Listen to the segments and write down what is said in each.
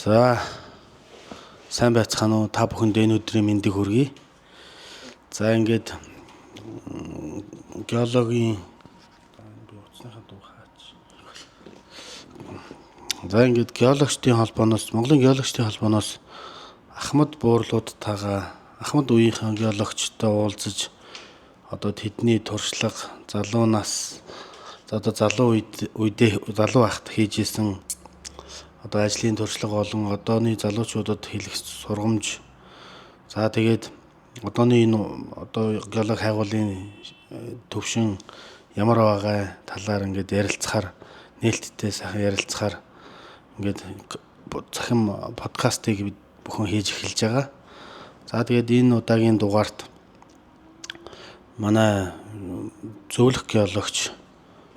За сайн байцгаана уу? Та бүхэнд энэ өдрийн мэндийг хүргэе. За ингээд геологийн геологчдын холбооноос Монголын геологчдын холбооноос Ахмад буурлуудтайгаа Ахмад үеийнхэн геологчтой уулзаж одоо тэдний туршлага залуу нас одоо залуу байхад хийжсэн одоо ажлын туршлага болон одооны залуучуудад хэлэх сургамж. За тэгээд одооны энэ одоо геолог хайгуулын төвшин ямар байгаа талаар ингээд ярилцахаар нээлттэй сайхан ярилцахаар ингээд захим подкастыг бүхэн хийж эхэлж байгаа. За тэгээд энэ удаагийн дугаарт манай зөвлөх геологч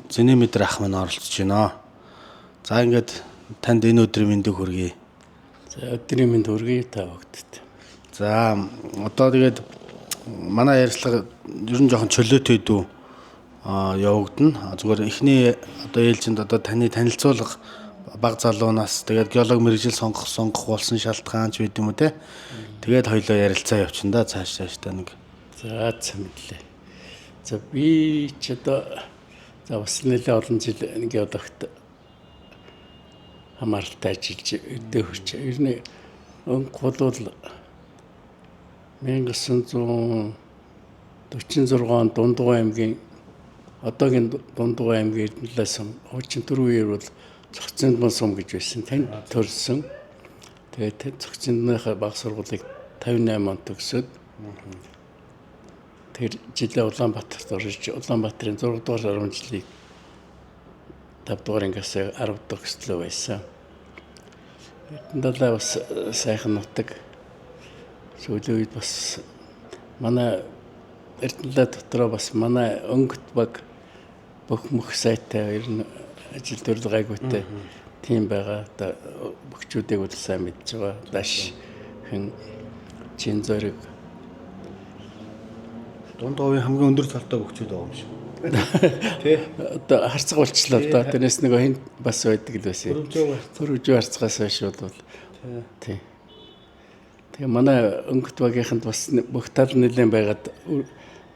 Зэнэмэдэр ах маань оролцож байна. За ингээд танд энэ өдрийн мэндийг хүргэе. За өдрийн мэнд хүргэе та бүгдд. За одоо тэгээд манай ярилцлага ер нь жоохон чөлөөтэй дүү явагдана. Зүгээр эхний одоо ээлжинд одоо таны танилцуулга баг залуунаас тэгээд геолог мэргэжил сонгох болсон шалтгаан ч байд юм уу те. Тэгээд хоёлоо ярилцаа явчихна да цааш та нэг. За мэдлээ. За би ч одоо бас нэлээд олон жил геологт хамааралтай ажиллаж өдөө хурч. Ер нь өнгө бол 1946 он Дундгой аймгийн одоогийн Дундгой аймгийн Эрдэнэлээ сум хуучин тэр үеэр бол Цогцөндмөн сум гэж байсан. Танд төрсөн. Тэгээд Цогцөндмөнийхээ баг сургуулийг 58 онд төгсөөд тэр жилээ Улаанбаатарт орж Улаанбаатарын 6 дугаар 10 жилийг 5 дугаар ангиас 10 дахь өсөлөө байсан. Эрдэнэлээ бас сайхан нутаг. Сүүлийн үед бас манай Эрдэнэлээ дотроо бас манай өнгөт баг бүх мөх сайтай ер нь ажил төрөл гайгүйтэй тийм байгаа. Одоо бөхчүүдийг бол сайн мэдж байгаа. Даш хэн чин зориг Дундгойн хамгийн өндөр цалтай бөхчүүд байгаа юм шиг. Тэ одоо харцаг болчлоо одоо тэрнээс нэг хин бас байдаг л байсан. Төрөвжөө харцгаас хойш бол тий. Тэгээ манай өнгөт багийнханд бас бүх тал нэлээд байгаад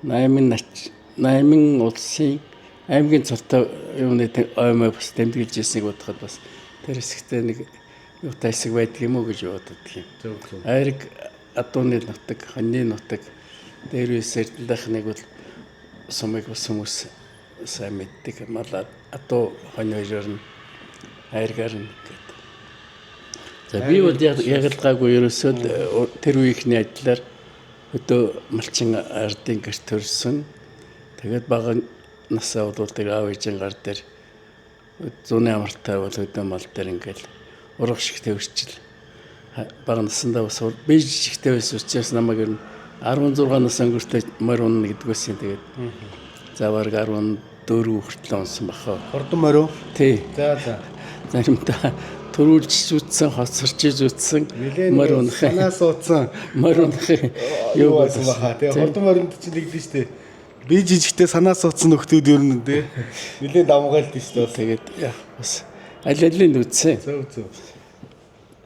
80 улсын аймгийн цолтой юуны аймаа бас тэмдэглэж ирснийг бодоход бас тэр хэсэгтээ нэг юутай хэсэг байдаг юм уу гэж боддог юм. Айраг адууны нутаг, хоньны нутаг дээр үс Эрдэнэлийнх бол сумыг бас хүмүүс сайн мэддэг. Малаа адуу хонь хоёроор нь айргаар нь гэдэг. За би бол ягалгаагүй ерөөсөө тэр үеийнхний ажиллаар өдөө малчин ардын гэрт төрсөн. Тэгээд бага насаа бол тэр аав ээжийн гар дээр зүүнний амралтай бол өдөө мал дээр ингээл урах шигтэй өрчил. Бага насандаа бас би жижигтэй байсан учраас намайг ер нь 16 нас өнгөртэй морь унна гэдгүйсэн. Тэгээд за бараг 14 хүртэл унсан бахаа. Хурдан морь. Тий. За. Заримдаа төрүүлж зүтсэн, хоцорч зүтсэн морь унах. Санаа суудсан морь унах юу байсан бахаа. Тэгээ хурдан моринд чинь нэгдэн штэ. Би жижигтэй санаа суудсан нөхдүүд ер нь тий. Нилийн давмгаалт штэ. Тэгээд бас аль-алийг үзсэн. Зөв.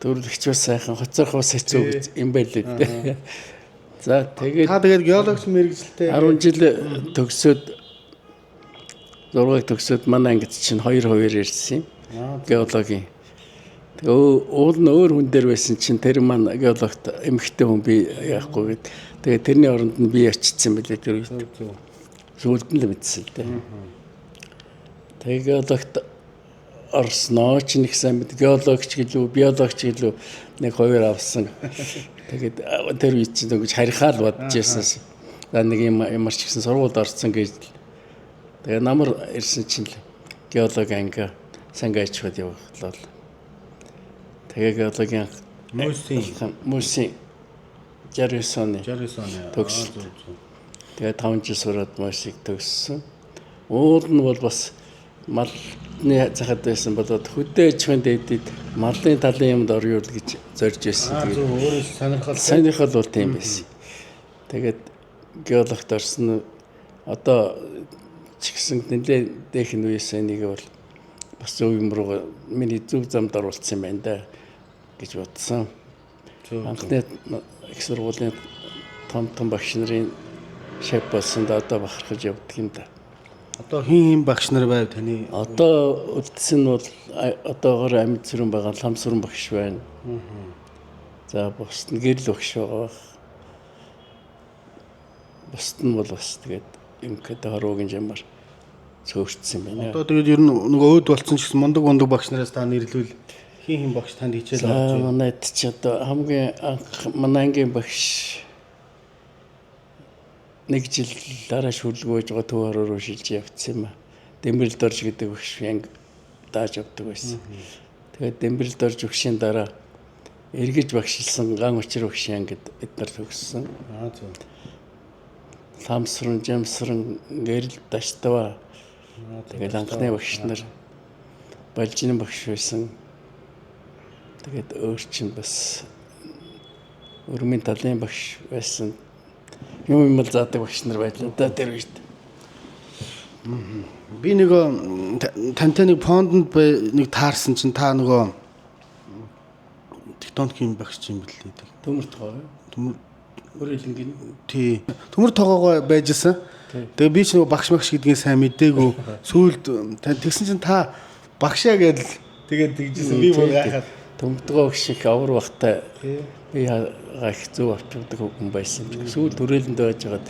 Төрүүлэгч бас сайхан, хоцорох бас хэцүү юм байлээ дээ. За тэгээд та тэгээд геологч мэргэжилтэй 10 жил төгсөөд 6-ыг төгсөөд манай ангид чинь 2 ирсэн юм. Геологийн. Тэгээ уул нь өөр хүн дээр байсан чинь тэр маань геологт эмэгтэй хүн би яахгүй гэд. Тэгээ тэрний оронд нь би очсон байлээ тэр үед. Сүүлд нь л мэдсэн л дээ. Тэгээ геологт орсноо ч нэг сайн мэд геологч гэлөө биологч гэлөө нэг 2 авсан. Тэгээд тэр үед чинь ингэж харихаа л бодож байсан. За нэг ямар ч гэсэн сургуульд орсон гэж. Тэгээ намар ирсэн чинь геологи анги сангайч хад явуулаад. Тэгээ геологийн мөсийн 69 оны төгссөн. Тэгээ 5 жил сураад мөсийг төгссөн. Уул нь бол бас малны захад байсан болоод хөдөө аж ахуйн дэдэд малын талын юмд орё л гэж зорж байсан. Тэгээд өөрөө сонирхол бол тийм байсан. Тэгээд геологт орсон одоо ч гэсэн нэлээд дэх нь үеэс энийг бол бас зөв юм руу миний зөв замд оруулсан юм байна да. гэж бодсон. Зөв. Анхны их сургуулийн том багш нарын шав болсон да одоо бахархаж явдаг юм да. Одоо хин багш нар байв таны? Одоо үлдсэн нь бол одоогоор амьд сүрэн байгаа лам сүрэн багш байна. За бусд нь гэрэл багш байгаа. Бусд нь бол бас тэгээд юм гэдэг хороогийн жамаар цөөрчсөн байна. Одоо тэгээд ер нь нөгөө өөд болцсон ч гэсэн мундаг багш нараас та нэрлвэл хин багш танд хичээл авч байна? Манайд ч одоо хамгийн анх манай ангийн багш нэг жил дараа шүлгөөж байгаа төв хороо шилж явцсан юм а. Дэмбэрэлд орж гэдэг багш анги дааж авдаг байсан. Тэгээд дэмбэрэлд орж өгшийн дараа эргэж багшилсан ган учир багшийн ангид эднэр төгссөн. Зөв. Ламсрын, жамсрын, гэрэл даштава. Тэгээд анхны багш нар Балжины багш байсан. Тэгээд өөр чинь бас өрмийн талын багш байсан. Юм заадаг багш нар байлаа да тэр үед. Би нөгөө тантай нэг фондонд нэг таарсан чинь та нөгөө тектоникийн багш юм билээ. Төмөр тоо. Өрөөлөнгийн. Тий. Төмөр тоогоо байжсэн. Тэгээ би ч нөгөө багш гэдгийг сайн мэдээгүй. Сүүлд тэгсэн чинь та багшаа гэдэл тэгээд тэгжсэн би бүр гайхаад төмөртгөө шиг авар бахтай би их зөв авчдаг хүн байсан. Сүүлд өрөөлөнд байж байгаад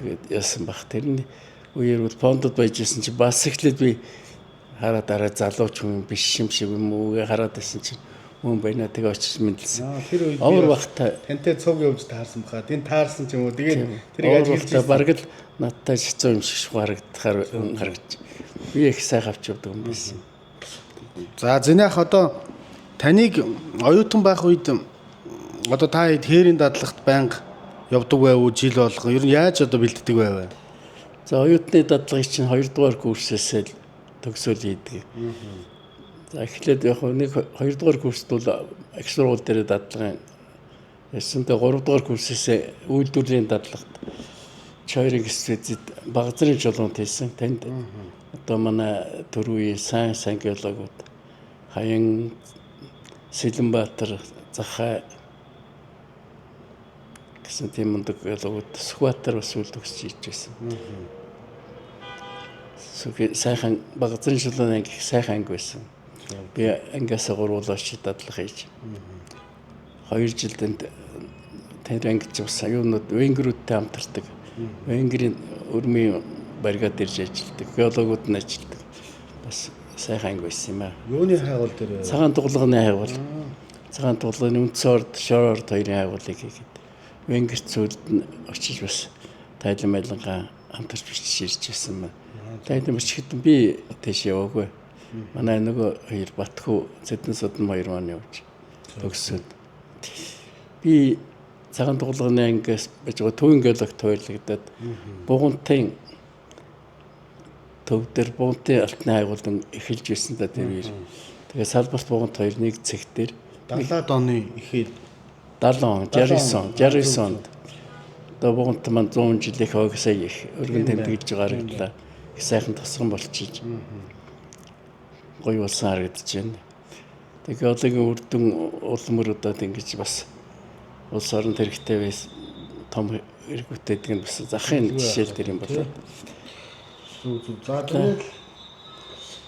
тэгээд яасан бах. Тэрний үеэр бол фондод байжсэн чи бас эхлээд би хараад дараа залууч хүн биш юм шиг юм уу хараад байсан чинь хүн байна. Тэгээ очиж мэдлсэн. Тэр үед авар бахтай тантай цуг явж таарсан баха. Тэн таарсан ч юм уу. Тэгээд тэрийг ажиглаж бараг л надтай хэцүү юм шиг харагдахаар харагдаж. Би их сайхан авч явдаг юм байсан. За зэнийх одоо таныг оюутан байх үед одоо та хээрийн дадлагт байнга явдаг байв уу жил болгоо? Ер нь яаж одоо бэлддэг байв? За оюутны дадлагыг чинь 2 дугаар курсээс л төгсөөл хийдэг. За эхлээд яг нэг 2 дугаар курст бол их сургууль дээр дадлагын ясантай 3 дугаар курсээс үйлдвэрийн дадлагт чойрын спецэд багцрын жолоонд хийсэн. Танд одоо манай төрийн сайн геологууд Хаян, Сэлэнбаатар, Захай гэсэн тийм мундаг геологууд Сүхбаатар бас үйл төгсөж хийж байсан. Сайхан багцрын жолооны анги сайхан анги байсан. Би ангиас гурвуулаач дадлага хийж 2 жил тэр ангиж бас юунууд венгерүүдтэй хамтардаг. Венгерийн өрмийн баригад ирж ажилладаг. Геологууд нь ажилладаг. Бас сайхан анги байсан юм аа. Юуны хайгуул дээр? Цагаан дуглагын хайгуул. Цагаан дуглагын Үнцорд, Шорорд хоёрын хайгуулыг хийгээд венгерт зүйлд нь очиж бас тайлан байлангаа хамтарч бичиж ирж байсан юм. Тайлан бичихэд би тийш яваагүй. Манай нөгөө хоёр Батхүү Цэдэн Судан хоёр маань явж төгсөөд би цагаан дуглагын ангиас байж байгаа төвийн геологт хуваарлагдаад бугунтын төв дээр бугунтын алтны хайгуулдан эхэлж ирсэн та тэр үеэр. Тэгээ салбарт бугунт хоёр нэг цэг дээр 70-аад оны ихэд 69 онд одоо бугунт маань 100 жилийн хойгсаа их өргөн тэмдэглэж гарагдлаа. Их сайхан тосгон болчихж гоё болсон харагдаж байна. Тэгээ геологийн үрдэн улмөрөдөд ингэж бас улс орнд хэрэгтэй байс том эргүүтэйдэг нь бас захын жишээл тэр юм болоо.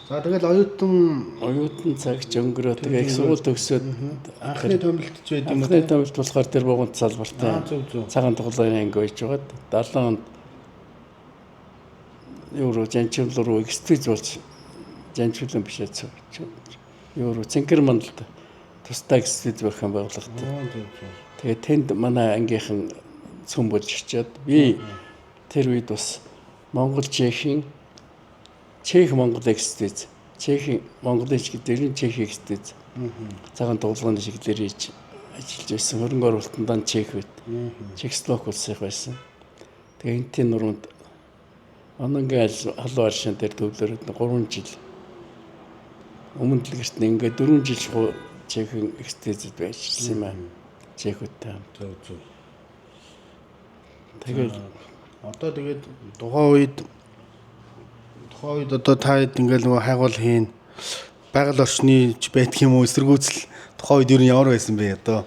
За тэгэл оюутан цагч өнгөрөө тэгээ их сургууль төгсөөд анхны томилтч байд юм уу? Анхны томилт болохоор тэр бугунт салбартай цагаан дуглагын анги байж байгаад 70 онд евро жанчил руу экспиз болж жанчилан бишээ евро цэнхэр мандалд тусдаа экспиз барих байгууллагатай. Тэгээ тэнд манай ангийнхан цөм болж очиад би тэр үед бас Монгол Чех Монгол экспиз Чехийн Монголын чиглэлээр Чехийн экспиз цагаан дуглагын чиглэлээр хийж ажиллаж байсан. Хөрөнгө оруулалтанд Чех үед Чехословак улсынх байсан. Тэгээ энтийн нуруунд Ононгийн халуун аршин дээр төвлөрөд 3 жил өмнө дэлгэрт нь ингээд 4 жил Чехийн экспизэд байж ирсэн юм аа. Чехүүдтэй. Тэгээд одоо тэгээд тухайн үед одоо та хэд ингээл нөгөө хайгуул хийн байгаль орчны ч байдаг юм уу эсэргүүцэл Тухайн үед юу ямар байсан бэ одоо?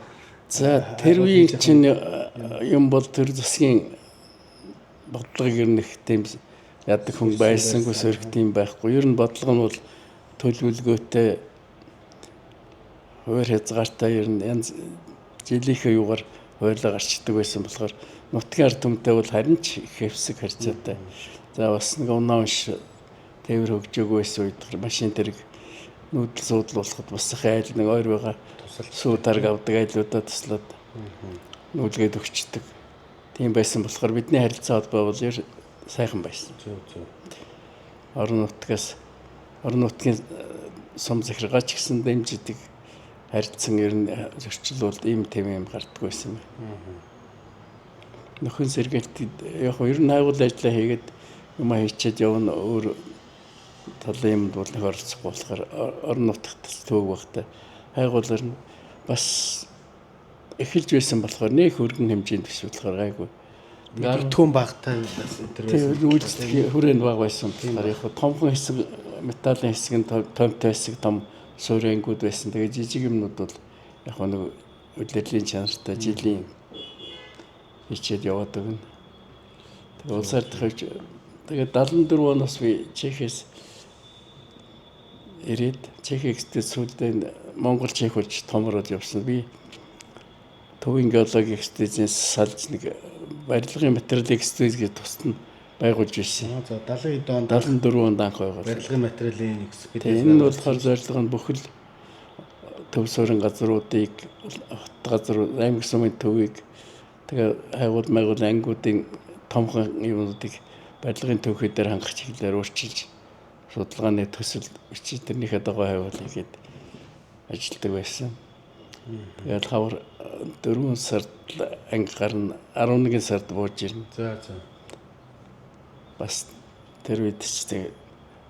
За тэр үеийн чинь юм бол тэр засгийн бодлогыг ер нь их тийм яадаг хүн байсангүй сөрөг тийм байхгүй. Ер нь бодлого нь бол төлөвлөгөөтэй хуваар хязгаартай ер нь янз жилийнхээ юугаар хуулиа гарчдаг байсан болохоор нутгийн ард түмтэй бол харин ч их хэвсэг харьцаатай. За бас нэг унаа унш тээвэр хөгжөөгүй байсан үед машин тэрэг нүүдэл суудлуулахад бас их айл нэг ойр байгаа сүү дарга авдаг айлуудаа туслаад нүүлгээд өгчдөг. Тийм байсан болохоор бидний харилцаа холбоо бол ер сайхан байсан. Орон нутгийн сум захиргаач гэсэн дэмждэг харилцан ер нь зөрчил бол ийм тийм юм гардаг байсан байна. Нөхөн сэргээлт яг ер нь хайгуул ажиллаа хийгээд юм хийчихэд явна өөр талын юмд бол нэг оролцох болохоор орон нутгад төвөг багтай хайгуулар нь бас эхэлж байсан болохоор нэг хөргөн хэмжээнд биш болохоор гайгүй. Бүртгүүн багтай бас тэр үйлчлэх хүрээнд баг байсан. Тэгэхээр яг томхон хэсэг металлын хэсэг нь томтой хэсэг том суурьнгууд байсан. Тэгээ жижиг юмнууд бол яг нэг үлрэлийн чанартай жилийн хичээд яваад өгнө. Тэгээ улсаар дахиж тэгээ 74 оноос би Чехээс ирээд Чех экспедиц сүүлдээ Монгол Чех болж томроод явсан. Би төвийн геологи экспедицээс салж нэг барилгын материал экспедиц гэж тусад нь байгуулж байсан. За 70 онд 74 онд анх байгуулсан. Барилгын материалын экспедиц. Энэ нь болохоор зорилго нь бүхэл төв суурин газруудыг аймаг сумын төвийг тэгээ хайгуул ангиудын томхон юмнуудыг барилгын төвхөд дээр хангах чиглэлээр өөрчилж судалгааны төсөл бичиж тэрнийхээ дагуу хайгуул хийгээд ажилладаг байсан. Тэгээд хавар 4 сард анги гарна 11 сард бууж ирнэ. За. Бас тэр үед ч тэгээ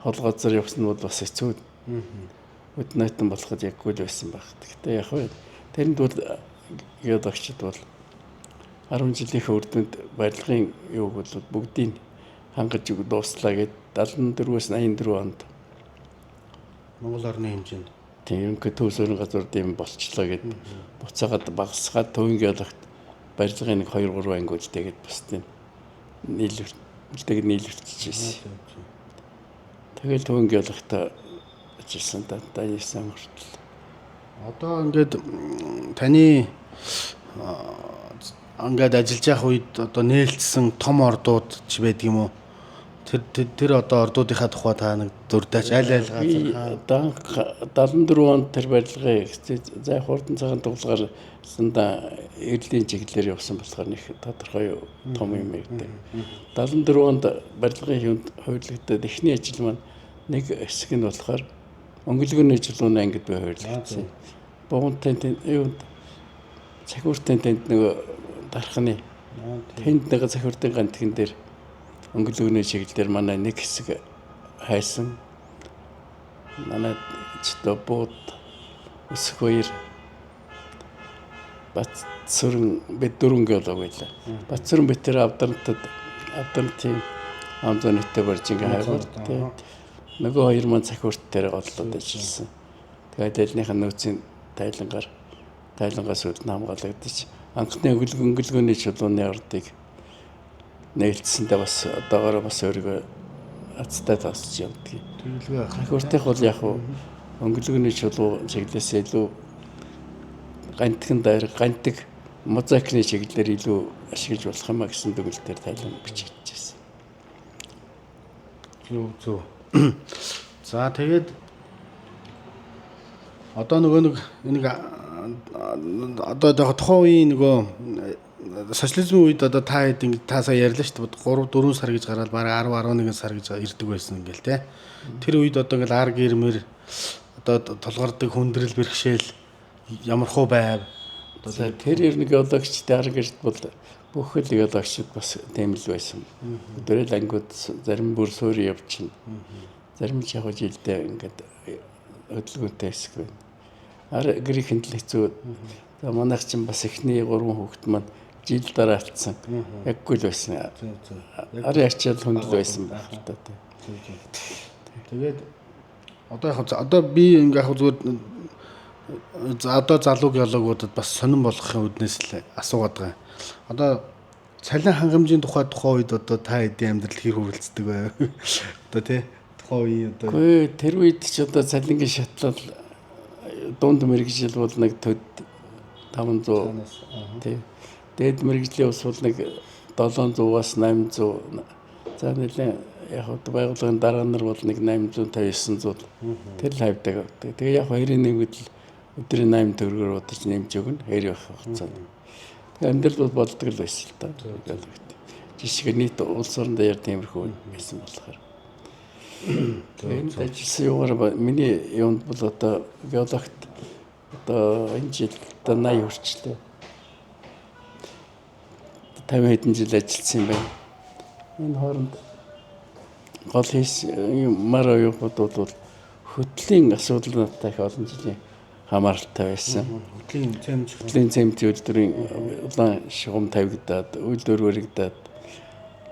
хол газар явсан нь бол бас хэцүү. Өднөтөн болоход яггүй л байсан баг. Гэхдээ яг хөө тэрэнд бол геологчид бол 10 жилийнхээ үр дүнд барилгын юуг бол бүгдийг хангаж дууслаа гэд 74-өөс 84 онд Монгол орны хэмжээнд тийм төв суурин газрууд юм болчлоо гэд буцаагаад багасгаад төвийн геологт барилгын нэг 2-3 ангиудтай гэд бусдын нийлүүлчихэж байсан. Тэгэл төвийн геологт ажилласан даа яасан хүртэл. Одоо ингээд таны ингээд ажиллаж явах үед одоо нээлтсэн том ордууд ч байдаг юм уу? Тэр одоо ордуудынхаа тухай та нэг дурдаач аль газар 74 онд тэр барилгын за хурдан цагаан дугуулгаар эрлийн чиглэлээр явсан болохоор нэг тодорхой том юм байдаг. 74 онд барилгын хүнд хөвлөгдөд эхний ажил маань нэг хэсэг нь болохоор өнгөлгөөний жилүүний ангид би хөвлөгдсөн. Богонтой юунд цахиуртын тэнд нэг дархны тэнд нэг цахиуртын гантгэн дээр өнгөлгөөний чиглэлээр манай нэг хэсэг хайсан. Манай чөтбод өсөх хоёр Батцэрэн бид дөрвөн геолог байлаа. Батцэрэн битэр авдрантын амзониттэй барьж ингээ хайгуул. Нөгөө хоёр маань цахиурт дээр голлоод ажилласан. Тэгээд альнийх нь нөөцийн тайлангаас үүдэн хамгаалагдчих. Анхны өнгөлгөөний чулууны ордыг нээлтсэндээ бас одоогоор бас өөрийгөө азтай тасч явдаг. Цахиуртын бол яг өнгөлгөөний чулуу чиглэлээс илүү гантган гантэг мозаикны чиглэлээр илүү ашиглаж болох юм а гэсэн дүгнэлтээр тайлан бичигдчихсэн. Зөв. За тэгээд одоо нөгөө нэг одоо тухайн үеийн нөгөө социализмын үед одоо та сая ярьлаа шүү дээ 3-4 сар гэж гараад бараг 10-11 сар гэж ирдэг байсан ингээл те. Тэр үед одоо ингээл ар гэрмэр одоо толгордог хүндрэл бэрхшээл ямар хөө байв. Одоо тэр ер нь геологчдын ар гэрт бол бүхэл геологчд бас тийм л байсан. Өдрөл ангууд зарим бүр суурь явчихна. Зарим ч яг жилдээ ингээд хөдөлгөөнтэй хэсэг байна. Ар гэрийн л хэцүү. За манайх чинь бас эхний 3 хүүхэд маань жил дараа алдсан. Яггүй л байсан. Арын ачаал хүндэл байсан байх л та. Тэгээд одоо би ингээ яг зүгээр За одоо залуу геологуудад бас сонирн болгохын үднээс л асуугаад байгаа. Одоо цалин хангамжийн тухай үед одоо та хэдийн амьдрал хэр хүрэлцдэг вэ? Одоо тий тухайн үеийн одоо Гэхдээ тэр үед ч одоо цалингийн шатлал дунд мэрэгжил бол нэг төд 500 тий. Дээд мэрэгжлийн ус бол нэг 700-аас 800 за нэлээ яг одоо байгууллагын дараа нар бол нэг 850 900 тэр л хавьдаг. Тэгээ яг 21-нд л өдрийн 8 төгрөгөөр удаж нэмж өгнө хэр явах хугацаанд. Тэгээ амьдрал бол болдог л байсан л та. Жишээ нь нийт улс орон дээр тиймэрхүү байсан болохоор. Тэгээд ажилласан юугаар миний юунд бол одоо геологт одоо энэ жил одоо 80 хүрчлээ. 50 хэдэн жил ажилласан юм байна. Энэ хооронд гол мар оюутнууд бол хөтлийн асуудал надад их олон жилийн хамааралтай байсан. Хөтлийн цемент үйлдвэрийн улаан шугам тавигдаад, үйлдвэр баригдаад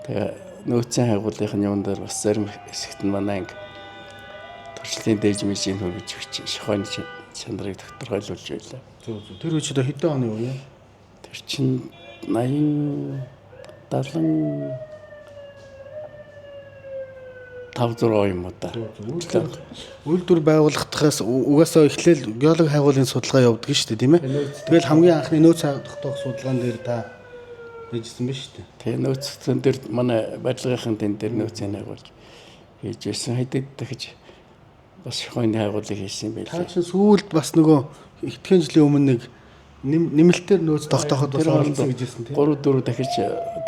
тэгээ нөөцийн хайгуулгын юм дээр бас зарим хэсэгт нь манай анги туршлагын дээжмэжийн хөрвж өгч шохойн чанарыг тодорхойлуулж байлаа. Тэр үчид хэдэн оны үе? Тэр чинь 80 70 5-6 юм уу та. Үйлдвэр байгуулахдаас угаасаа эхлээл геолог хайгуулгын судалгаа явуулдаг шүү дээ, тийм ээ. Тэгэл хамгийн анхны нөөц тогтоох судалгаан дээр та хийжсэн ба шүү дээ. Тэгээ нөөцийн дээр манай барилгын тэн дээр нөөцийн хайгуулж хийж байсан. Хэдэд дахиж бас шохойны хайгуулгыг хийсэн юм байлаа. Та чинь сүүлд бас нөгөө итгэн жилийн өмнө нэг нэмэлтээр нөөц тогтооход бас оролцсон гэж хэлсэн тийм. 3-4 дахиж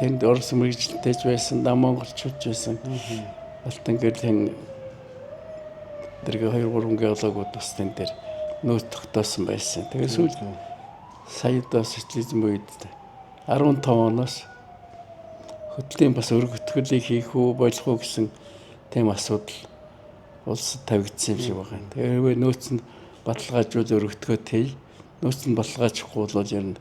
тэнд орос мэрэгжилтэйч байсан, да монголчууд байсан. Алтан гэрлийн дэргээ 2-3 геологууд бас тэн дээр нөөц тогтоосон байсан. Тэгээ сүүлд саяда социализм үед 15 оноос хөтлийн бас өргөтгөлийг хийх үү болох уу гэсэн тийм асуудал улсад тавигдсан юм шиг байна. Тэгээ нөөц нь баталгаажуул өргөтгөөд хий. Нөөц нь баталгаажихгүй бол ер нь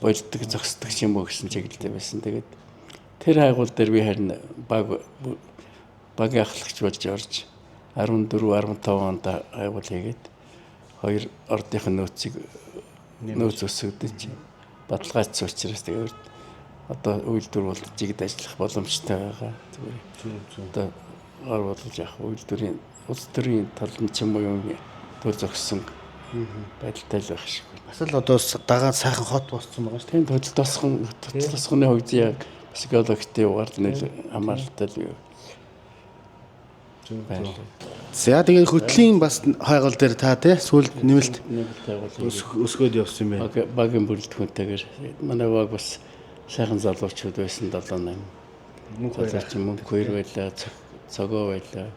болдог зогсдог юм уу гэсэн чиглэлтэй байсан. Тэгээд тэр хайгуул дээр би харин багийн ахлагч болж орж 14-15 онд хайгуул хийгээд хоёр ордынхын нөөц өсгөдөж баталгаажсан учраас тэгээд одоо үйлдвэр бол жигд ажиллах боломжтой байгаа. Зүгээр. Одоо гар болж явах үйлдвэрийн улс төрийн талын ч юм уу юм төр зогссон байдалтай л байх шиг байна. Бас л одоо дагаад сайхан хот босцсон байгаа шүү. Тийм тодлосгоны хувьд яг бас геологийн угаар нэр хамааралтай л юу. За тэгээд хөтлийн бас хайгуул дээр та тий сүүлд нэмэлт өсгөөд явсан юм байна. Багийн бүрэлдэхүүнтэйгээр манай баг бас сайхан залуучууд байсан 7-8. Мөнх хоёр байлаа, цогоо байлаа.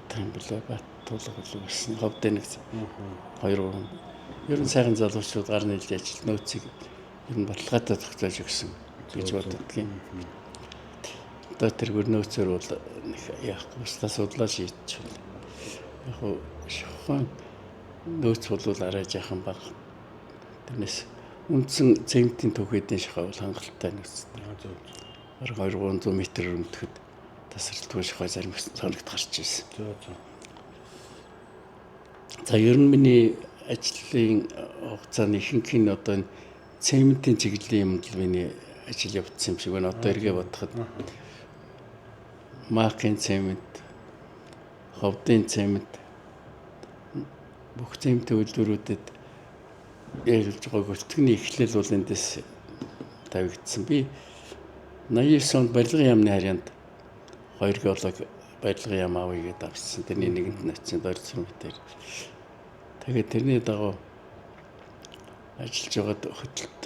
Тийм билээ бат тулг болсон. Ховд нэг 2-3. Ер нь сайхан залуучууд гар нийлж ажил нөөцийг ер нь баталгаатай тогтоож өгсөн гэж боддог юм. Одоо тэргээр нөөцөр бол яахгүй асуудлаа шийдэж байна. Яг хоо шохойн нөөц бол арай жаахан баг. Тэрнээс үндсэн цементийн түүхээдийн шохой бол хангалттай нөөц. 200-300 м өрөмтөхөд тасралтгүй шохой зарим соногт гарч ирсэн. За ер нь миний ажлын хугацааны ихэнх нь одоо цементийн чиглэлийн юмд л миний ажил явагдсан юм шиг байна. Одоо эргээ бодоход Макийн цемент, ховдын цемент бүх цементийн үйлдвэрүүдэд ялж байгаа гөлтгний эхлэл бол эндээс тавигдсан. Би 89 онд барилгын яамны харьяанд 2 геолог барилгын яам авъя гэдээ авсан. Тэрний нэгэнд нацсан дөрцөн дээр. Тэгээд тэрний дагуу ажиллаж байгаад хөтөлт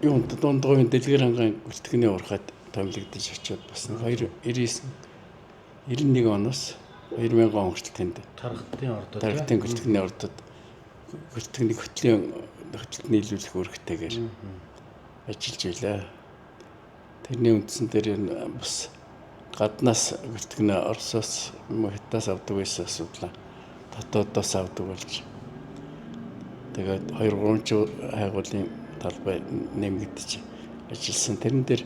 юунд дундгойн дэлгэр хангаан гөлтгний урахад томилогдож очиод бас 91 оноос 2000 он хүртэл тэнд тархтын гөлтгний ордод гөлтгний хөтөлт нийлүүлэх үүрэгтэйгээр ажиллаж байлаа. Тэрний үндсэн дээр бас гаднаас гөлтгний Оросоос Хятадаас авдаг байсан асуудлаа дотоодоос авдаг болж тэгээд 2-3 жил хайгуулын талбай нэмэгдэж ажилласан. Тэрэн дээр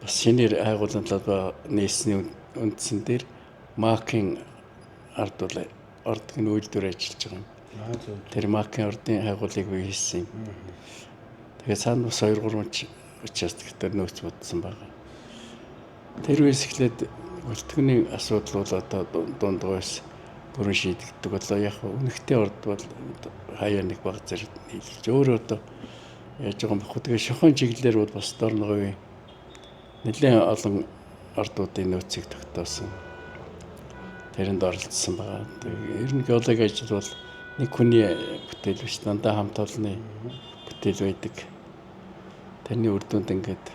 бас шинээр хайгуулын талбай нээсний үндсэн дээр Макийн ард бол ордын үйлдвэр ажиллаж байгаа юм. Тэр Макийн ордын хайгуулыг би хийсэн юм. Тэгээд цаана бас 2-3 участктаар нөөц бодсон байгаа. Тэр үеэс эхлээд үлтгэний асуудал бол одоо дундгойс бүрэн шийдэгддэг болоо. Яг үнэхтэй орд бол хаяа нэг баг зэрэг нийлж өөрөө одоо яаж байгаа юм бэ? Тэгээд шохон чиглэлээр бол бас дорногоовын нэлээд олон ордуудын нөөцийг тогтоосон. Тэрэнд оролцсон байгаа. Тэгээд ер нь геологи ажил бол нэг хүний бүтээл биш, дандаа хамт олонны бүтээл байдаг. Тэрний үр дүнд ингээд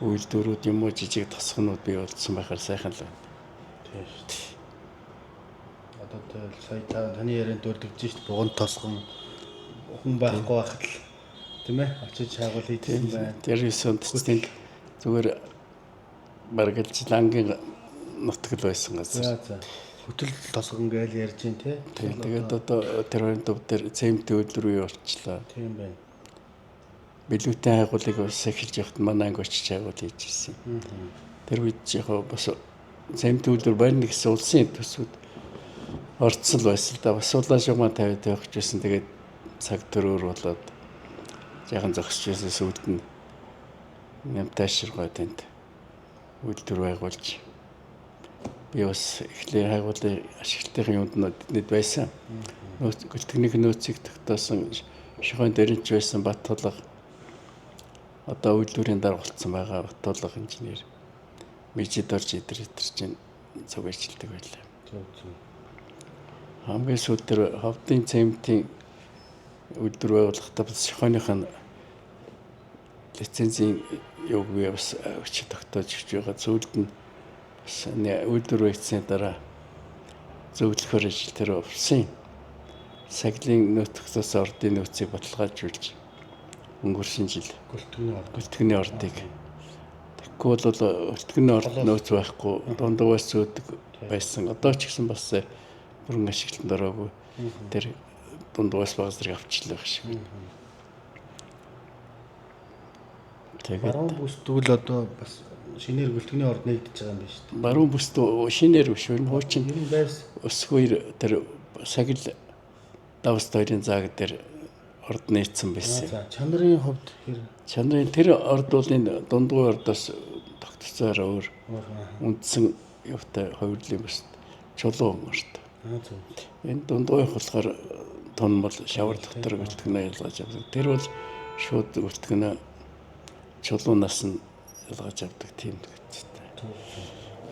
үйлдвэрүүд юм уу жижиг тосгонууд бий болсон байхаар сайхан л байна. Тийм шүү дээ. Одоо сая таны ярианд дурдж шít буган тосгон хүн байхгүй байхад л тийм ээ очиж хайгуул хийсэн байна. Тэр өсөндцтэй зүгээр баргалж лангийн нутгал байсан газар. За. Хөтөл тосгон гээл ярьж гин тий. Тэгээд одоо тэр хоёрын төв дээр цемент үйлдвэр рүү орчлоо. Тийм байна. Билүүтэн хайгуулыг бас эхэлж явахад манай анги очиж хайгуул хийж ирсэн. Тэр үед яг бас цемент үйлдвэр барьна гэсэн улсын төсвүүд орцсон л байсан л да. Бас улаан шугамаа тавиад явах гэсэн. Тэгээд цаг төрөөр болоод жаахан зогсож байсан сүйд нь нямтаашргаа тэнд үйлдвэр байгуулж би бас эхлээ хайгуулын ашиглалтын юмнууд нэд байсан. Гөлтгний нөөцийг тогтоосон шохойн дэрэнч байсан Баттулга одоо үйлдвэрийн дарга болсон байгаа Баттулга инженер Мэжид орж идэр чинь цуг ажилладаг байлаа. Хамгийн сүүлд тэр ховдын цементийн үйлдвэр байгуулахдаа бас шохойных нь лицензийн юуг би бас өчиг тогтоож өгч байгаа. Зүйлд нь бас үйлдвэр байгцсны дараа зөвлөхөр ажил тэр болсон. Саглын нөөцөөс ордын нөөцийг баталгаажуулж өнгөрсөн жил гөлтгөний ордыг тэгэхгүй бол гөлтгөний орд нөөц байхгүй дундгаас зөөдөг байсан. Одоо ч гэсэн бас бүрэн ашиглалтанд ороогүй. Тэр дундгаас баг зэрэг авчлаа гэх шиг. Тэгээд баруун бүсдүүл одоо бас шинээр гөлтгөний орд нэгдэж байгаа юм байна шүү дээ. Баруун бүст шинээр биш үү? Хуучин Ер нь байс өсгөр тэр сагил давс хоёрын зааг дээр орд нээсэн байсан. за чанарын хувьд Чанарын тэр орд бол энэ дундгой ордоос тогтцоороо өөр үндсэн юутай хувирлын бүст чулуун орд. Энэ дундгойх болохоор тонмол шавар дотор гөлтгөнөө ялгаж авдаг. Тэр бол шууд гөлтгөнөө чулуунаас нь ялгаж авдаг тийм гэжтэй.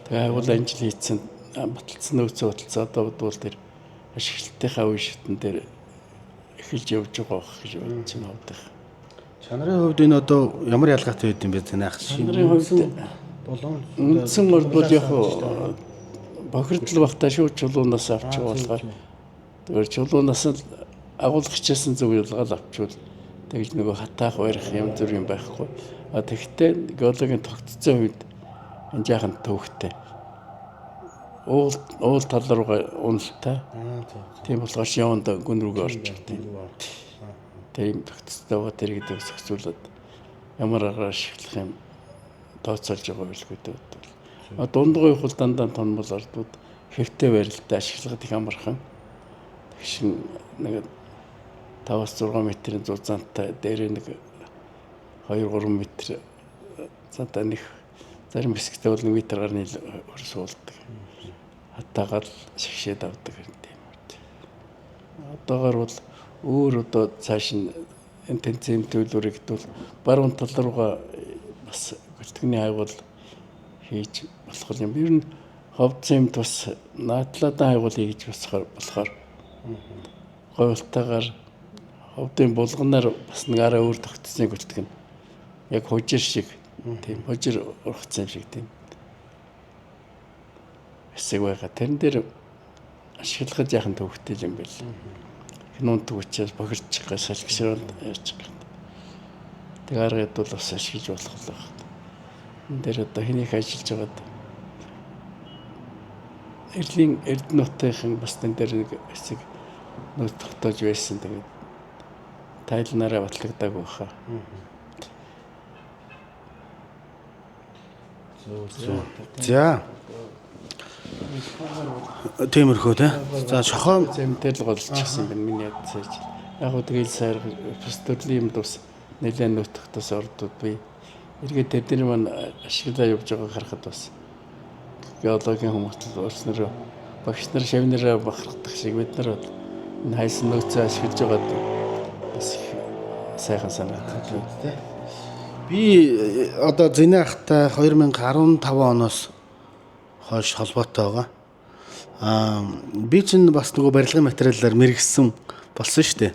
Тэгээ хайгуул анжил хийцэн баталцсан нөөцөө баталцаа одоо бол тэр ашиглалтынхаа үе шатн дээр эхэлж явж байгаа гэж бодож байна одоо. Чанарын хувьд энэ одоо ямар ялгаатай байд юм бэ танайх? Чанарын хувьд үндсэн орд бол яг бохирдол багтаа шууд чулуунаас авч байгаа болохоор тэр чулуунаас л агуулгачаас нь зөв ялгаал авчвал тэгж нөгөө хатаах барих юм зүр юм байхгүй. А тэгвэл геологийн тогтцсон үед энэ жаахан төвхтэй. Уул тал руугаа уналтай. Тийм болохоор яванд гүн рүүгээ орж ирдэг. Тийм тогтцтой тэрийг зөвсгцүүлээд ямар аргаар ашиглах юм тооцоолж байгаа байлгүй дээ. Дундгой хул дандаа тонмол ордууд хэвтэй барилтаа ашиглахад их амархан. Тэгшин нэг 5-6 метрийн зузаантай дээр нэг 2-3 метр цаатаа нэг зарим хэсэгтээ бол 1 метр гарны хөрс уулдаг. Хатаагаал шигшээд авдаг юм тийм үү. Одоогор бол өөр одоо цааш нь интенсив төлөвлөрийг бол баруун тал руугаа бас гөлтгөний хайгуул хийж болох юм. Ер нь ховд цемент бас наадлаадан хайгуул хийж болохоор говьтойгоор ховдын булганаар бас нэг арай өөр тогтцсныг гөлтгөн. Яг хужир шиг тийм хужир ургацсан юм шиг тийм. Хэсэг байгаа. Тэрэн дээр ашиглахад яахан төвхтэй юм байл. Хинуун төвчээс бохирч байгаа салгишрал ярьж байгаа. Тэг аргад бол бас ашиглаж болох л байна. Энд дээр одоо хэнийг ажиллаж байгаад Эрлийн Эрдэнэтийн бас тэн дээр нэг хэсэг нөөц тогтоож байсан. Тэгээд тайлнараа батлагдаагүй хаа. За. Тиймэрхүү тий. За шохоо зэмтэл голчихсан байна миний ядсаж. Яг гоо тэгэл сайр төрлийн юм бас нэлээд нөтөхтөөс ордод би эргээд тэдний маань ашиглаа явж байгааг харахад бас геологийн хүмүүс өөрснөр багш нар шавнараа бахархдаг шиг бид нар энэ хайсан нөөцөө ашиглаж байгаад бас сайхан санагдав тий. би одоо зэний ахтай 2015 оноос хойш холбоотой байгаа. Би чинь бас нөгөө барилгын материалаар мэрэгсэн болсон шүү дээ.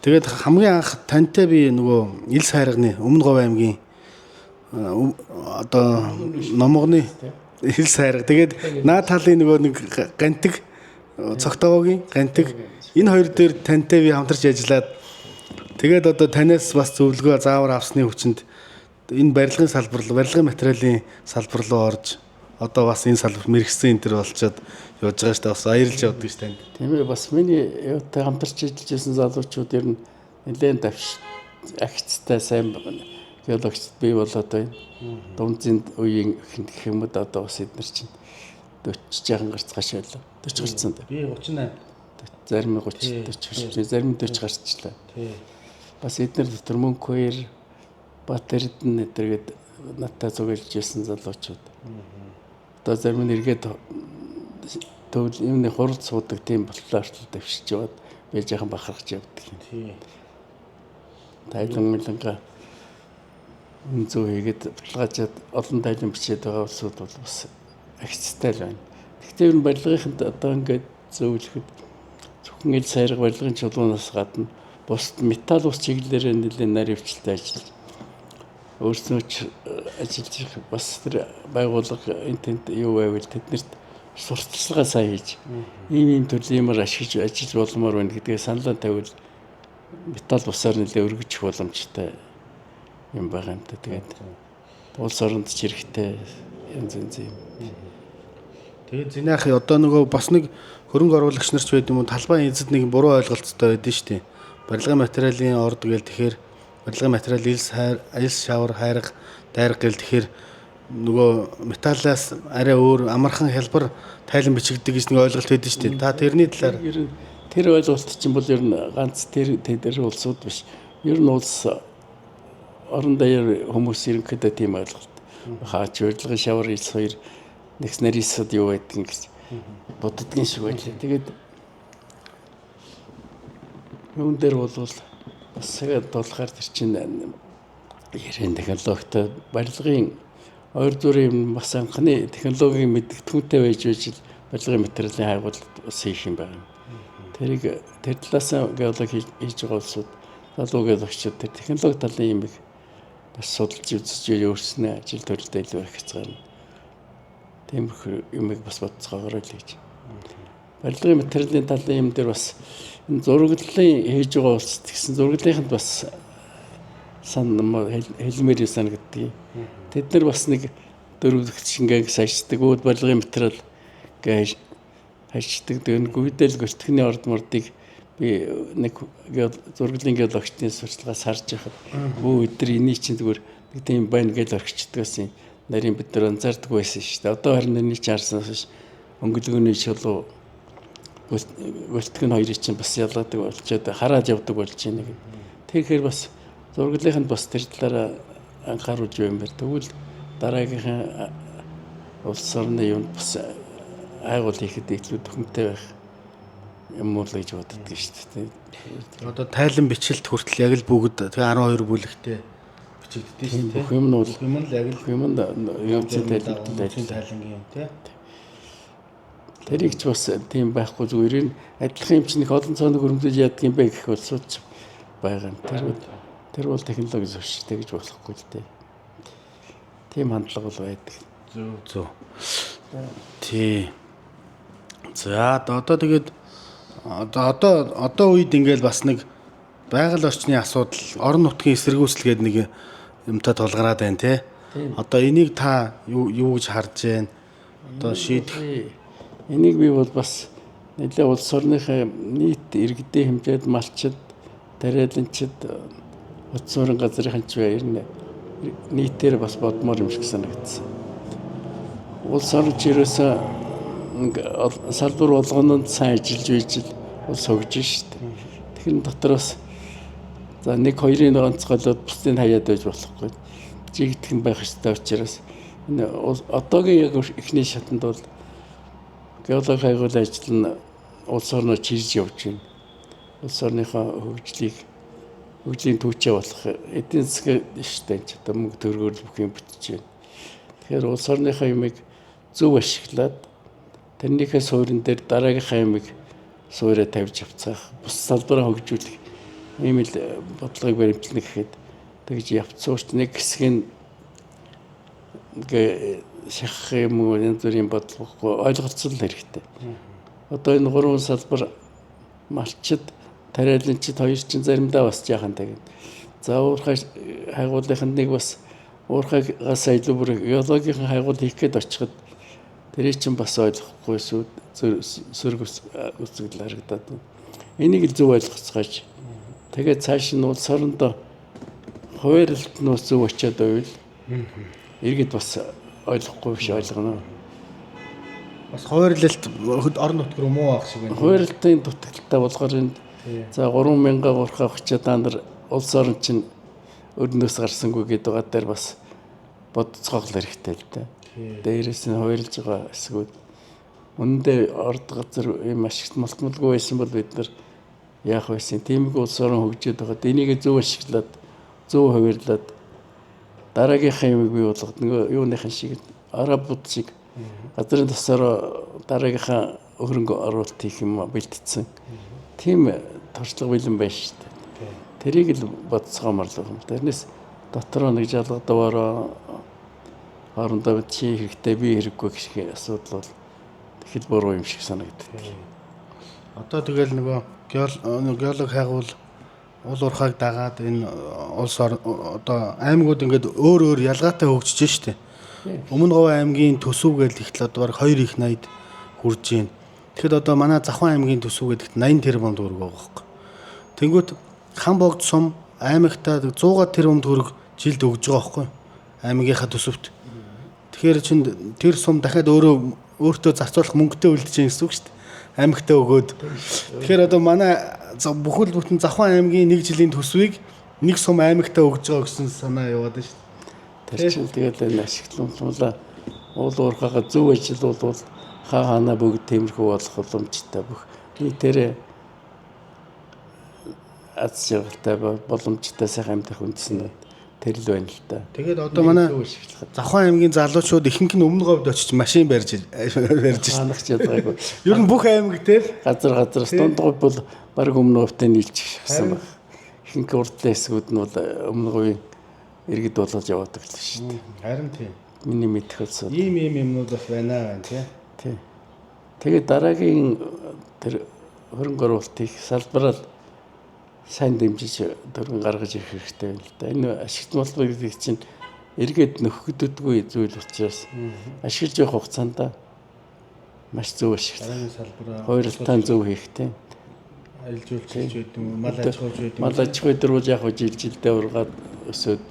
Тэгээд хамгийн анх тантай би нөгөө Ил сайрганы Өмнө Говь аймгийн одоо номгоны Ил сайрга. Тэгээд наа талын нөгөө нэг гантиг цогтойгоогийн гантиг энэ хоёр дээр тантай би хамтарч ажиллаад тэгээд одоо танаас бас зөвлөгөө заавар авсны хүчинд энэ барилгын салбар руу барилгын материалын салбар руу орж одоо бас энэ салбар мэрэгсэн энэ төр болчиход явж байгаа шүү дээ. Бас аялж явдаг шүү танд. Тийм ээ бас миний юутай хамтарч ажиллаж байсан залуучууд ер нь нэлээд агцтай сайн геологчд бий болоод байна. Дунзын үеийн гэх юм уу одоо бас эдгээр чинь 40 жаахан гарц гаш байлаа. 40 гарцсан да. Би 38. Зарим 30 40 зарим 40 гарцчлаа. Тий. Бас эдгээр дотор Мөнхбаяр Бат Эрдэнэ эдгэргээд надтай зөвлөж ирсэн залуучууд. Одоо зарим нь эргээд төвл юмны хурд суудаг тийм боллоо артал дэвшиж яваад би жаахан бахархаж явдаг. Тий. Тайлан мэлэнга зөө хийгээд баталгаажаад олон тайлан бичээд байгаа улсууд бол бас агцтай л байна. Гэхдээ ер нь барилгынханд одоо ингээд зөвлөхөд зөвхөн ил сайрга барилгын чулуунаас гадна бусад металл ус чиглэлээр нэлээд наривчлалтай ажиллаж өөрснөө ч ажиллаж бас тэр байгууллага энэ тэнд юу байвал тэднэрт сурталчилгаа сайн хийж ийм төрлийн юмар ашиглаж ажиллаж болмоор байна гэдгээ саналаа тавиул металл усаар нэлээд өргөжих боломжтой юм байгаа юм да. Тэгээд улс оронд ч хэрэгтэй янз янз юм. Тэгээд зинах одоо нөгөө бас нэг хөрөнгө оруулагч нарч байд юм уу талбайн эзэд нэг буруу ойлголттой байдэн шүү дээ. Барилгын материалын орд гээл тэгэхээр барилгын материал ил шавар хайрга дайрга гээл тэгэхээр нөгөө металлаас арай өөр амархан хялбар тайлан бичигддэг гэж нэг ойлголт байдэн шүү дээ. Та тэрний талаар тэр ойлголт чинь бол ер нь ганц тэр улсууд биш. Ер нь улс орон даяар хүмүүс ерөнхийдөө тийм ойлголт. Хаач барилгын шавар ил хоёр нэгс нарийсад юу байдгийг гэж боддгийн шиг байлаа. Тэгээд юун дээр бол бас тэгээд болохоор тэр чинь ярен технологитой барилгын ойр зүрийн бас анхны технологийн мэдгэдэггүйтэй байж барилгын материалын хайгуулт бас хийх юм байна. Тэр талаас геологи хийж байгаа улсууд залуу геологчид тэр технологи талын юм бас судалж үзэж өөрснөө ажил төрөлдөө илүү их хязгаарна. Тиймэрхүү юмыг бас бодцоогоор л хийж. Барилгын материалын талын юм дээр бас энэ зураглалын хийж байгаа улс гэсэн зураглалынханд бас хэлмээр санагддаг. Тэд нар бас нэг дөрөвдөгч шингээг саждаг үүд барилгын материал гэж хашдаг. Тэр гүйдэл гөртгөний орд мордыг би нэг зураглалын геологчдын сурчлагаас харж байхад өдөр энийг чинь зүгээр нэг тийм байна гэж орхичдгаас юм. Нарийн бид нар анзаардаг байсан шүү дээ. Одоо харин энэ чинь харснаас өнгөлгөөний чулуу гөлтгөн хоёрыг чинь бас ялгадаг болчоод хараад явдаг болж байна гэх. Тэгэхээр бас зураглалынханд бас тэр талаараа анхааруулж юм байна. Тэгвэл дараагийнхаа улс орны юмд бас айгуул хийхэд илүү төхөмтэй байх юм уу л гэж боддог шүү дээ. Одоо тайлан бичлэлт хүртэл яг л бүгд тэгээ 12 бүлэгтэй бичигддэг шүү дээ. Бүх юм нь бол юм л яг л юм юм тайлангийн юм тий. Тэрийг ч бас тийм байхгүй зүгээр нь адилхан юм чинь их олон цааныг өрөмдөж яадаг юм бэ гэх улсууд байгаа юм. Тэр бол технологи зөвшөөртэй гэж болохгүй л дээ. Тийм хандлага бол байдаг. Зөв. Тий. За одоо тэгээд одоо үед ингээл бас нэг байгаль орчны асуудал, орон нутгийн эсэргүүцэл гэдэг нэг юмтай тулгараад байна тий. Одоо энийг та юу гэж харж байна? Одоо шийдэх энийг би бол бас нэлээ улс орныхаа нийт иргэдийн хэмжээд малчид, тариаланчид, утас суурин газрын ч ер нь нийтээр бас бодмоор юм шиг санагдсан. Улс орч ерөөсөө салбар болгононд сайн ажиллаж байж л улс хөгжиж штэ. Тэгэхээр дотроос за 1-2-ын онцгойлоод бусдыг хаяад байж болохгүй. Жигдэх нь байх ёстой учраас энэ одоогийн яг эхний шатанд бол геологи хайгуул ажил нь улс орноо чирж явж байна. Улс орныхоо хөгжлийн түүчээ болох эдийн засгийн штэ ч одоо мөнгө төгрөгөөр бүх юм бүтэж байна. Тэгэхээр улс орныхоо юмыг зөв ашиглаад тэрнийхээ суурин дээр дараагийнхаа юмыг суурьа тавьж авцгаах, бус салбараа хөгжүүлэх ийм л бодлогыг баримтлана гэхэд тэгж явцуурч нэг хэсэг нь шахах юм уу янз бүрийн бодлогогүй ойлголцол хэрэгтэй. Одоо энэ 3 салбар малчид, тариаланчид хоёр чинь заримдаа бас жаахан тагна. За уурхай хайгуулынханд нэг бас уурхайгаас илүү бүр геологийн хайгуул хийх гээд очиход тэрий чинь бас ойлгохгүй сөрөг үсгэл харагдаад байна. Энийг л зөв ойлгоцгааж тэгээд цааш нь улс орондоо хуваарлалт нь зөв очиад байвал иргэд бас ойлгохгүй биш ойлгоно. Бас хуваарлалт орон нутг руу муу авах шиг байна. Хуваарлалтын дутагдaltaй болгоор энд за 3000 уурхай очиад та нар улс орон чинь өрнөөс гарсангүй гэдэг байгаа дээр бас бодцоогол хэрэгтэй л дээ. Дээрээс нь хуваарлж байгаа хэсгүүд үнэндээ орд газар юм ашигт малтмалгүй байсан бол бид нар яах байсан. Тиймээ улс орон хөгжөөд байгаад энийг зөв ашиглаад зөв хуваарлаад дараагийнхаа юмыг бий болгоод нөгөө юуныхан шиг арабууд шиг газрын тосоор дараагийнхаа хөрөнгө оруулалт хийх юм бэлтцсэн. Тийм туршлага бэлэн байна шүү дээ. Тэрийг л бодцоомор л юм. Тэрнээс дотроо нэг жалгадвараа хоорондоо чи хэрэгтэй би хэрэггүй гэх асуудал бол тэгэхэд буруу юм шиг санагддаг. Одоо тэгэл нөгөө геолог хайгуул уул уурхайг дагаад энэ улс одоо аймагуд ингээд өөр ялгаатай хөгжиж штэ. Өмнө Говь аймгийн төсөв гэж ихтэл одоо баг 2 их 80-д хүрж байна. Тэгэхэд одоо манай Завхан аймгийн төсөв гэдэгт 80 тэрбум төгрөг байгаа байхгүй. Тэнгүүт хан богд сум аймагтаа 100 тэрбум төгрөг жилд өгж байгаа байхгүй. Аймагийнхаа төсөвт. Тэгэхээр чин тэр сум дахиад өөртөө зарцуулах мөнгөтэй үлдэж байгаа гэсэн үг шүү дээ. Аймагтаа өгөөд. Тэгэхээр одоо манай бүхэл бүтэн Завхан аймгийн 1 жилийн төсвийг нэг сум аймагтаа өгж байгаа гэсэн санаа яваад байна шүү дээ. Тэр чинь тэгээд энэ ашигламжлаа уул уурхайгаа зөв ажиллавал хаана бүгд тиймэрхүү болох боломжтой бүх. Нийтээрээ аз жаргалтай боломжтой сайхан амьдрах үндэснүүд тэр л байна л да. Тэгээд одоо манай Завхан аймгийн залуучууд ихэнх нь өмнө Говьд очиж машин барьж ханах чадаагүй. Ер нь бүх аймаг дээр газраас дундгой бол баг өмнө Говьтай нийлчих гэсэн байна. Ихэнх урдлын хэсгүүд нь бол өмнө Говийн иргэд болоод яваад байгаа шүү дээ. Харин тийм. Миний мэдэх үлсүүд. Ийм юмнууд бас байна тий. Тэгээд дараагийн тэр хөрөнгө оруулалтыг салбараар сайн дэмжиж дөрвөн гаргаж ирэх хэрэгтэй байна л да. Энэ ашигтмалбыг чинь эргээд нөхөгддөггүй зүйл учраас ашиглаж явах хугацаанд маш зөв ашиглах. Хойролтоо зөв хийхтэй. Аялал жуулчлалч гэдэг юм, мал аж ахуйч гэдэг юм. Мал аж ахуй дээр бол яг жилдээ ургаад өсөөд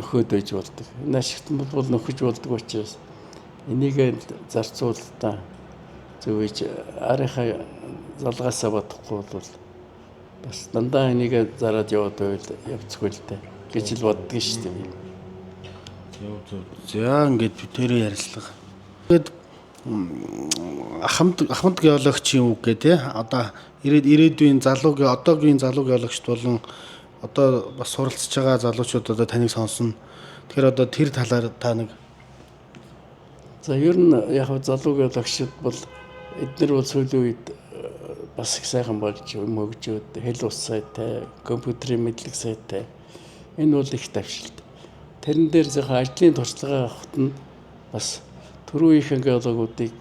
нөхөд байж болдог. Энэ ашигтмал бол нөхөж болдог учраас энийг зарцуулалтаа зөв хийж арийнхаа залгаасаа бодохгүй бол бас дандаа энийг зараад яваад байвал явцгүй л дээ гэж л боддог шүү дээ. За ингээд би тэрийг ярилцлага. Тэгээд ахмад геологчийн үг гэдэг одоо ирээдүйн одоогийн залуу геологчд болон одоо бас суралцж байгаа залуучууд одоо таныг сонсно. Тэгэхээр одоо тэр талаар та нэг за ер нь яг залуу геологчид бол эдгээр бол сүүлийн үед бас их сайхан болж юм хөгжөөд хэл ус сайтай, компьютерийн мэдлэг сайтай. Энэ бол их давшилт. Тэрэн дээр зөвхөн ажлын туршлагаа авахт нь бас түрүүнийхэн геологуудыг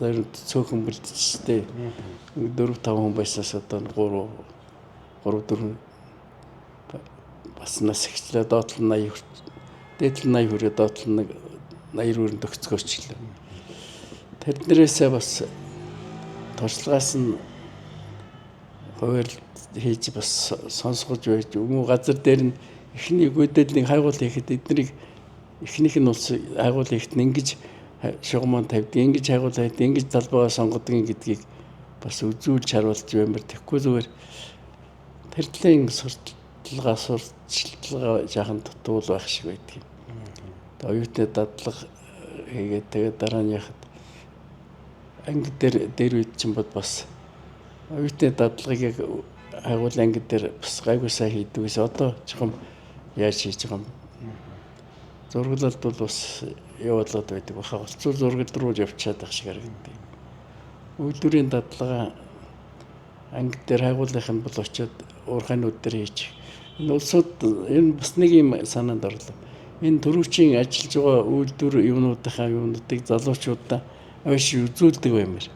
зарим цөөхөн бэлтжтэй 4-5 хүн байсаас одоо 3-4 бас нас ихчлээ доотлол 80 дээдлэл 80 хүрээ доотлол 80 хүрэн төгсгөөчлөө. Тэрнээсээ бас туршлагаас нь хуваарлт хийж бас сонсгож байж өмнө газар дээр нь эхний үедэл нэг хайгуул хийхэд эднийг эхнийх нь улс хайгуул хийхэд нь ингэж шугамн тавьдаг, ингэж хайгуулаад ингэж талбайгаа сонгодгийг гэдгийг бас үзүүлж харуулж баймар тэгэхгүй зүгээр тэр талын сурталчилгаа жаахан дутуул байх шиг байдаг. Оюутны дадлага хийгээд тэгээд дараа нь яхад анги дээр үед чинь бас оюутны дадлагыг яг хайгуул анги дээр бас гайгүй сайн хийдэг гэсэн. Одоо жоохон яаж хийж байгаа юм. Зурглалд бол бас явуулаад байдаг. Баха олцоо зургал руу явчихад байх шиг харагддаг. Үйлдвэрийн дадлага анги дээр хайгуулах юм бол очиод уурхайнууд дээр хийж. Энэ улсууд энэ бас нэг юм санаанд орлоо. Энэ төрөвчийн ажиллаж байгаа үйлдвэр юунуудыг залуучуудаа аваш үзүүлдэг баймар.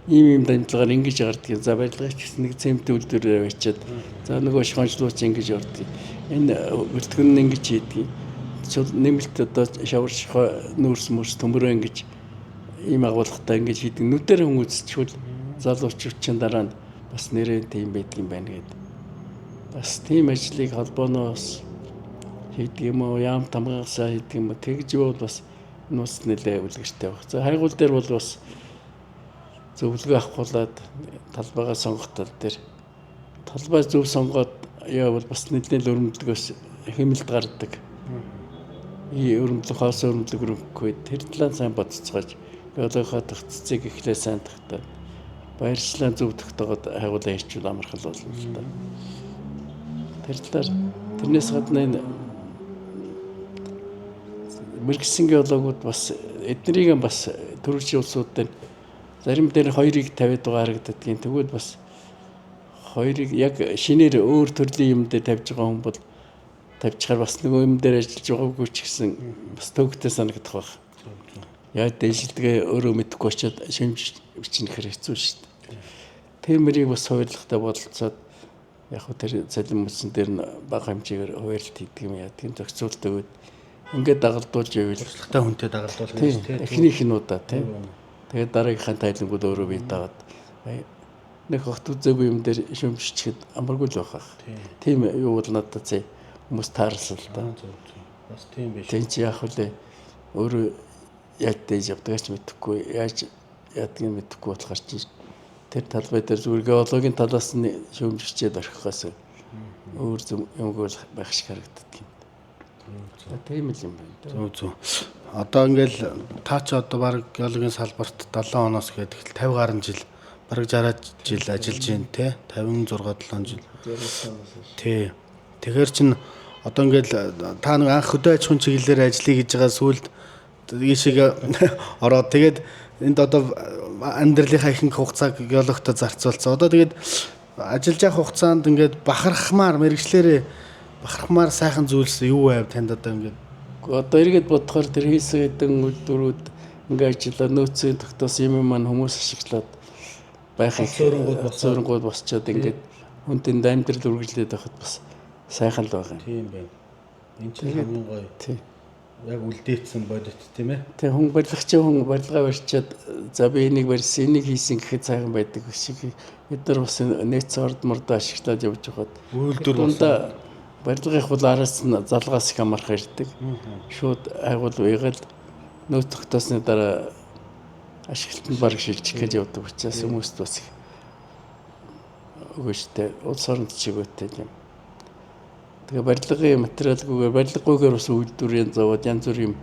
Ийм дамжлагаар ингэж гардгийг за барилгаач гэсэн нэг цемент үйлдвэрээр авчиад за нөгөө шхонжлууч ингэж ордог. Энэ бүртгэн нь ингэж хийдэг. Нэмэлт одоо шаварч нүүрс мөрс төмөрөө ингэж ийм агуулгатай ингэж хийдэг. Нүдээр хүн үзчихвэл залуучууд чинь дараа нь бас нэрээ тийм байдаг юм байна гэдэг. Бас тийм ажлыг холбооноос хийдэг юм уу, яам тамгасаа хийдэг юм уу, тэгж бол бас энэ бас нэлээ үлгэртэй баг. За хайгуул дээр бол бас зөвлөгөө авахулаад талбайгаа сонгох тал дээр талбай зөв сонгоод явал бас нэлээд өрөмдлөгөөс хэмэлт гардаг. Өрөмдлөх хоос өрөмдлөг рүүхгүй тэр талаа сайн бодцоогооч геологийнхаа тогтцыг эхлээ сайн тогтоод баярчлалаа зөв тогтоогоод хайгуулаа хийчихвэл амархал болно л да. Тэр талаар тэрнээс гадна энэ мэрэгсэн геологууд бас эднэрийг бас төрөлжийн улсуудад зарим дээр хоёрыг тавиад байгаа харагддаг. Тэгвэл бас хоёрыг яг шинээр өөр төрлийн юм дээр тавьж байгаа хүн бол тавьчихаар бас нөгөө юм дээр ажиллаж байгаагүй ч гэсэн бас төвөгтэй санагдах байх. Яг дэжилдгээ өөрөө мэдэхгүй очиод шимж бичнэхэр хэцүү шүү дээ. Тиймэрийг бас хуваарлахтай бололцоод яг хөө тэр цалин мөсөн дээр нь бага хэмжээгээр хуваарлт хийдэг юм яа. Тийм зохицуулт өгөөд ингээд дагалдуулж байвал туршлагатай хүнтэй дагалдуулах юм тийм. Эхнийх нь удаа тийм. Тэгээд дараагийнхаа тайлангууд өөрөө бий дагаад нэг хот үзээгүй юм дээр шимжчихэд амаргүй л байх. Тийм юу бол надад зэ хүмүүс таарсан л да. Бас тийм биш. Тэн чи яг үлээ өөрөө яаж дэж явдгаач мэдэхгүй яаж яадгийг мэдэхгүй болохоор чи тэр талбай дээр зүгээр геологийн талаас нь шүүмжчээд орхихоос өөр юмгүй байх шиг харагддаг юм. Тийм л юм байна. Зөв. Одоо ингээл та ч одоо баг геологийн салбарт 7 оноос гээд 50 гаруй жил бараг 60 жил ажиллаж байна те 56 7 жил. Тий. Тэгэхээр чин одоо ингээл та нэг анх хөдөө аж ахуйн чиглэлээр ажиллая гэж байгаа сүлд ийшээ ороод тэгээд энд одоо амьдралынхаа ихэнх хугацааг геологтой зарцуулсан. Одоо тэгээд ажиллаж явах хугацаанд ингээд бахархмаар мэрэгчлэрээ бахархмаар сайхан зүйлс юу байв танд одоо ингээд одоо эргээд бодохоор тэр хийсэн хэдэн үйлдвэрүүд ингээд ажиллаа нөөцийн тогтоос юм маань хүмүүс ашиглаад байх их зөрөнгүүд босчоод ингээд хүнтэнд амьдрал үргэлжлээд байхад бас сайхан л байгаа юм. Тийм байна. Энд чинь хамгийн гоё. Тийм. Яг үлдээсэн бодит тийм ээ. Тэг хүн барилгачаа хүн барилгаа барьчаад за би энийг барьсан, энийг хийсэн гэхэд сайхан байдаг шиг бид нар бас нээц орд мордоо ашиглаад явж байхад үйлдвэр дундаа барилгын бол араас нь залгаас их амарх ирдэг. Шууд айгуул уйгал нөөц тогтоосны дараа ашиглалтанд бараг шилжих гэж явдаг учраас хүмүүст бас их өгөөжтэй улс орнд чигөөтэй юм. Тэгээ барилгын материалгүйгээр барилгагүйгээр бас үйлдвэрийн завод янз бүрийн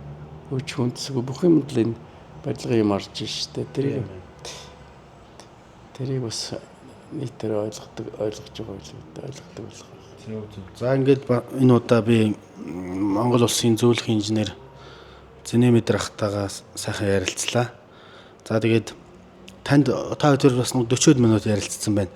хүч хүндэсгүй бүх юмд л энэ барилгын юм орж штэ. Тэрийг бас нийтээр ойлгож байгаа ойлгодог болох. За ингээд энэ удаа би Монгол улсын зөвлөх инженер Зэнэмэдэр ахтайгаа сайхан ярилцлаа. За тэгээд танд та хоёр бас 40 минут ярилцсан байна.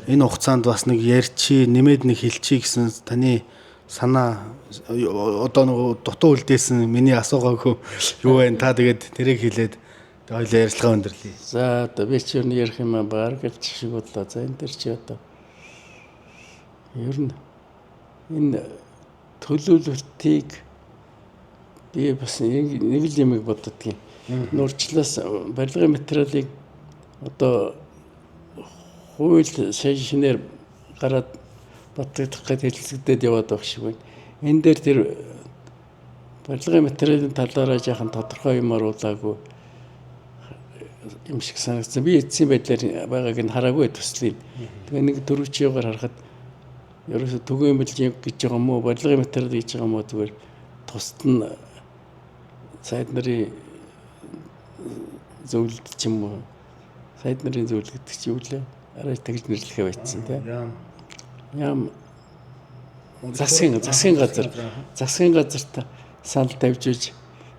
Энэ хугацаанд бас нэг ярьчи, нэмээд нэг хэлчи гэсэн таны санаа одоо нэг дутуу үлдээсэн миний асуугаагүй юу вэ? Та тэгээд тэрийг хэлээд хоёулаа ярилцлага өндөрлөе. За одоо би ч юу ярих юм баг гэж шиг бодлоо. За энэ төр чи одоо ер нь энэ төлөвлөлтийг би бас нэг л юмыг боддгийн. Нурчлаас барилгын материалыг одоо хууль шинээр гараад батлагдах гэж хэлэлцэгдээд яваад байх шиг байна. Энэ дээр тэр Барилгын материалын талаараа жаахан тодорхой юм оруулаагүй юм шиг санагдсан. Би эцсийн байдлаар байгааг нь хараагүй төслийг. Тэгээ нэг дөрвчийгээр харахад ерөөсө түгээмэл гэж байгаа юм уу? Барилгын материал гэж байгаа юм уу? Зүгээр тусад нь сайд нарын зөвлөлт ч юм уу? Сайд нарын зөвлөгдөг ч юу лээ? Арай тэгж нэрлэхээ байцсан тийм. Ям засгийн газарт санал тавьж иж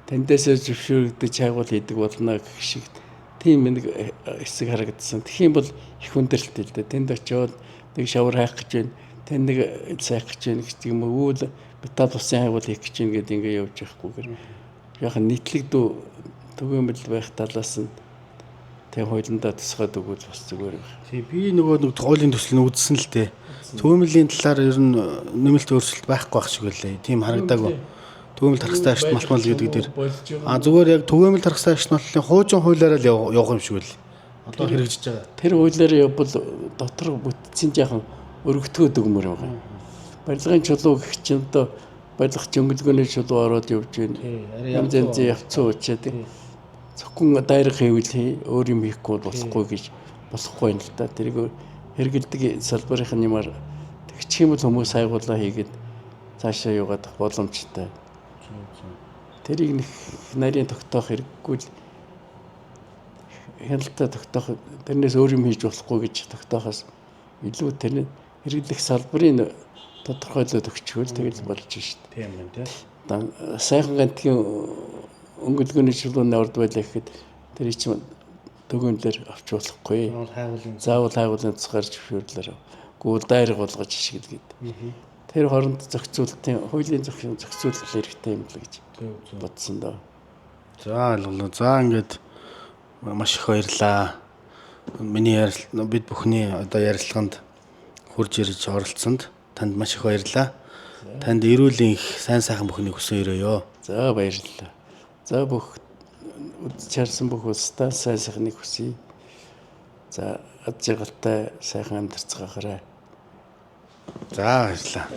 таньдасаа зөвшөөрөгдөж хайгуул хийдэг болно гэх шиг тийм нэг хэсэг харагдсан. Тэгэх юм бол их хүндрэлтэй л дээ. Тэнд очиод нэг шавар хайх гэж байна. Тэнд нэг сайх гэж байна гэдэг юм уу? Үйл металл усын хайгуул хийх гэж байна гэдэг ингээ явж байхгүйгээр яахан нийтлэгдүү түгээмэл байх талаас нь тэг хуулиндаа тусгаад өгвөл бас зүгээр байх. Тийм би нөгөө нэг хуулийн төсөл нь үзсэн л дээ. Түгээмлийн талаар ер нь нэмэлт өөрчлөлт байхгүй байх шиг байлаа. Тийм харагдаагүй. Түгээмэл тархастай агшт малтмал гэдэг дээр зүгээр яг түгээмэл тархастай агшт малтлын хуучин хуулиараа л явах юм шиг байл. Одоо хэрэгжиж байгаа. Тэр хуулиар явбал дотор бүтцийн жаахан өргөтгөөд өгмөр байгаа. Барилгын чулуу гэх чинь одоо барилга жөнгөлгөөний чулуу ороод явж байна. Янз янзын явцсан учраас тийм зөвхөн дайрах хийвэл өөр юм хийхгүй болохгүй гэж болохгүй юм л да. Тэрийг хэрэгэлдэг салбарын юмар тэгчих юм бол хүмүүс хайгуулаа хийгээд цаашаа яваад боломжтой. Тэрийг нэг нарийн тогтоох хэрэггүй л хяналтаа тогтоох тэрнээс өөр юм хийж болохгүй гэж тогтоохоос илүү тэр хэрэглэх салбарын тодорхойлоод өгчихвөл тэгэл болж шít. Тийм байна тийм. Сайхан гантгийн өнгөлгөөний чулууны орд байлаа гэхэд тэр чинь төгөөнлөр авч болохгүй. Заавал хайгуулын тусгаар зөвшөөрлөөр гүйл дайраг болгож ашиглгээд. Тэр хооронд зохицуулалтын хуулийн зохицуулалт хэрэгтэй юм л гэж бодсон доо. За ойлголоо. За ингээд маш их баярлаа. Миний бид бүхний одоо ярилцлаганд хурж ирж оролцсонд танд маш их баярлаа. Танд эрүүлийн их сайн сайхан бүхнийг хүсэн өрөөё. За баярлалаа. За бүх үзэж харсан бүх улстай сайн сайхныг хүсье. За ад жаргалтай сайхан амьдарцгаахаарай. За баярлалаа.